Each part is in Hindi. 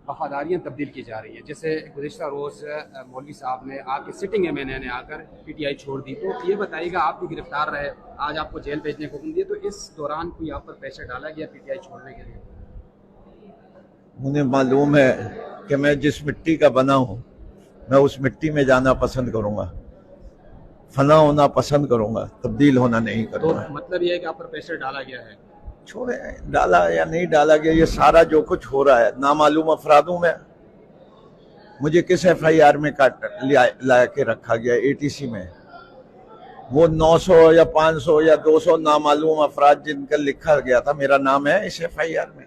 वफादारियाँ तब्दील की जा रही हैं। जैसे गुज़िश्ता रोज़ मौलवी साहब ने आपके सिटिंग MNA ने आकर PTI छोड़ दी, तो ये बताइएगा, आप भी गिरफ्तार रहे, आज आपको जेल भेजने को हुक्म दिए, तो इस दौरान कोई आप पर प्रेशर डाला गया PTI छोड़ने के लिए? मुझे मालूम है कि मैं जिस मिट्टी का बना हूँ मैं उस मिट्टी में जाना पसंद करूँगा, फना होना पसंद करूँगा, तब्दील होना नहीं करूँगा। तो मतलब ये है कि आप पर प्रेशर डाला गया है? छोड़े, डाला या नहीं डाला गया, ये सारा जो कुछ हो रहा है नामालूम अफरादों में। मुझे किस FIR में ला के रखा गया ATC में? वो 900 या 500 या 200 नामालूम अफराद जिनका लिखा गया था, मेरा नाम है इस FIR में।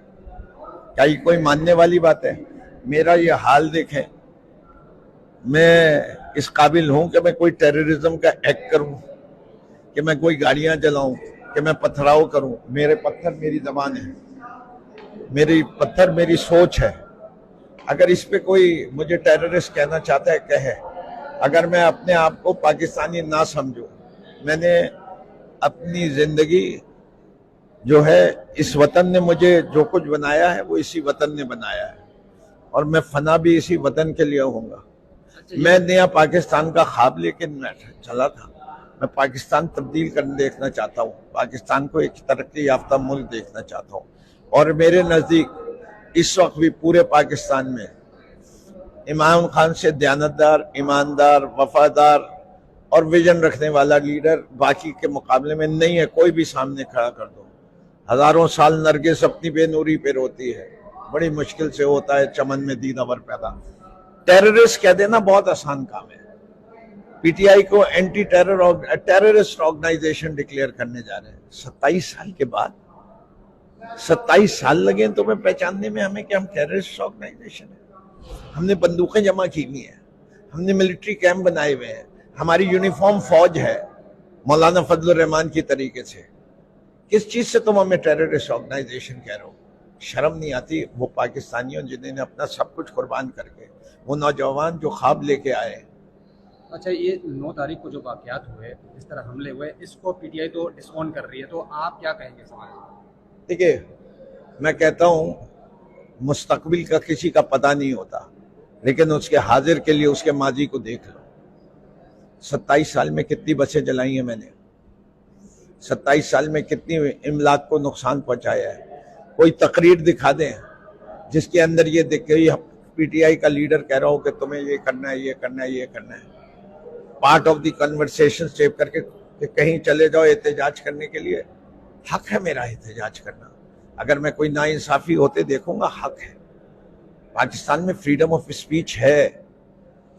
क्या ये कोई मानने वाली बात है? मेरा ये हाल देखें, मैं इस काबिल हूं कि मैं कोई टेररिज्म का एक्ट करूं, कि मैं कोई गाड़ियां जलाऊं, कि मैं पथराव करूं? मेरे पत्थर मेरी जबान है, मेरी पत्थर मेरी सोच है। अगर इस पे कोई मुझे टेररिस्ट कहना चाहता है कहे। अगर मैं अपने आप को पाकिस्तानी ना समझूं, मैंने अपनी जिंदगी जो है, इस वतन ने मुझे जो कुछ बनाया है वो इसी वतन ने बनाया है, और मैं फना भी इसी वतन के लिए होऊंगा। मैं नया पाकिस्तान का ख्वाब लेके चला था। मैं पाकिस्तान तब्दील करने देखना चाहता हूँ, पाकिस्तान को एक तरक्की याफ्ता मुल्क देखना चाहता हूँ। और मेरे नज़दीक इस वक्त भी पूरे पाकिस्तान में इमरान खान से दयानतदार, ईमानदार, वफादार और विजन रखने वाला लीडर बाकी के मुकाबले में नहीं है। कोई भी सामने खड़ा कर दो। हजारों साल नरगिस अपनी बेनूरी पे रोती है, बड़ी मुश्किल से होता है चमन में दीदावर पैदा। टेररिस्ट कह देना बहुत आसान काम है। PTI को एंटी टेररिस्ट ऑर्गेनाइजेशन डिक्लेयर करने जा रहे हैं 27 साल के बाद। 27 साल लगे तुम्हें पहचानने में हमें कि हम टेररिस्ट ऑर्गेनाइजेशन है। हमने बंदूकें जमा की हुई हैं, हमने मिलिट्री कैंप बनाए हुए हैं, हमारी यूनिफॉर्म फौज है मौलाना फजलुर रहमान की तरीके से। किस चीज से तुम हमें टेररिस्ट ऑर्गेनाइजेशन कह रहे हो? शर्म नहीं आती? वो पाकिस्तानियों जिन्होंने अपना सब कुछ कुर्बान करके, वो नौजवान जो ख्वाब लेके आए। अच्छा, ये 9 तारीख को जो वाक़यात हुए, इस तरह हमले हुए, इसको PTI तो डिसऑन कर रही है, तो आप क्या कहेंगे समाज में? देखिए, मैं कहता हूँ मुस्तकबिल का किसी का पता नहीं होता, लेकिन उसके हाजिर के लिए उसके माजी को देख लो। 27 साल में कितनी बसें जलाई हैं मैंने, 27 साल में कितनी इमलाक को नुकसान पहुंचाया है। कोई तकरीर दिखा दें जिसके अंदर ये दिखे PTI का लीडर कह रहा हो कि तुम्हें ये करना है, ये करना है, ये करना है। Part of the conversation save करके कि कहीं चले जाओ एहतजाज करने के लिए। हक है मेरा एहतजाज करना। अगर मैं कोई नाइंसाफी होते देखूंगा, हक है। पाकिस्तान में फ्रीडम ऑफ स्पीच है,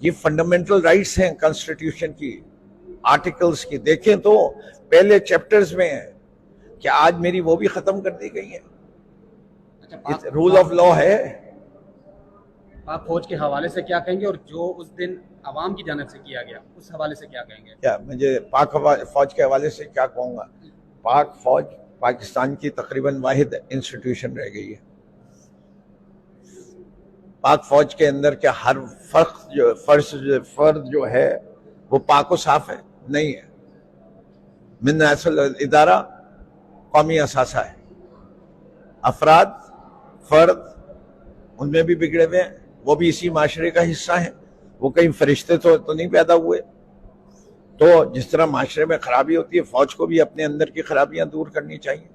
ये फंडामेंटल राइट्स हैं कॉन्स्टिट्यूशन की, आर्टिकल्स की। देखें तो पहले चैप्टर्स में है कि आज मेरी वो भी खत्म कर दी गई है। रूल ऑफ लॉ है। आप फौज के हवाले से क्या कहेंगे, और जो उस दिन आवाम की जानिब से किया गया उस हवाले से क्या कहेंगे? क्या मुझे पाक फौज के हवाले से क्या कहूँगा? पाक फौज पाकिस्तान की तकरीबन वाहिद इंस्टीट्यूशन रह गई है। पाक फौज के अंदर क्या हर फर्द जो है वो पाक व साफ है? नहीं है। मिन असल इदारा कौमी असासा है। अफराद, फर्द उनमें भी बिगड़े हुए हैं, वो भी इसी माशरे का हिस्सा है। वो कहीं फरिश्ते तो नहीं पैदा हुए। तो जिस तरह माशरे में खराबी होती है, फौज को भी अपने अंदर की खराबियां दूर करनी चाहिए।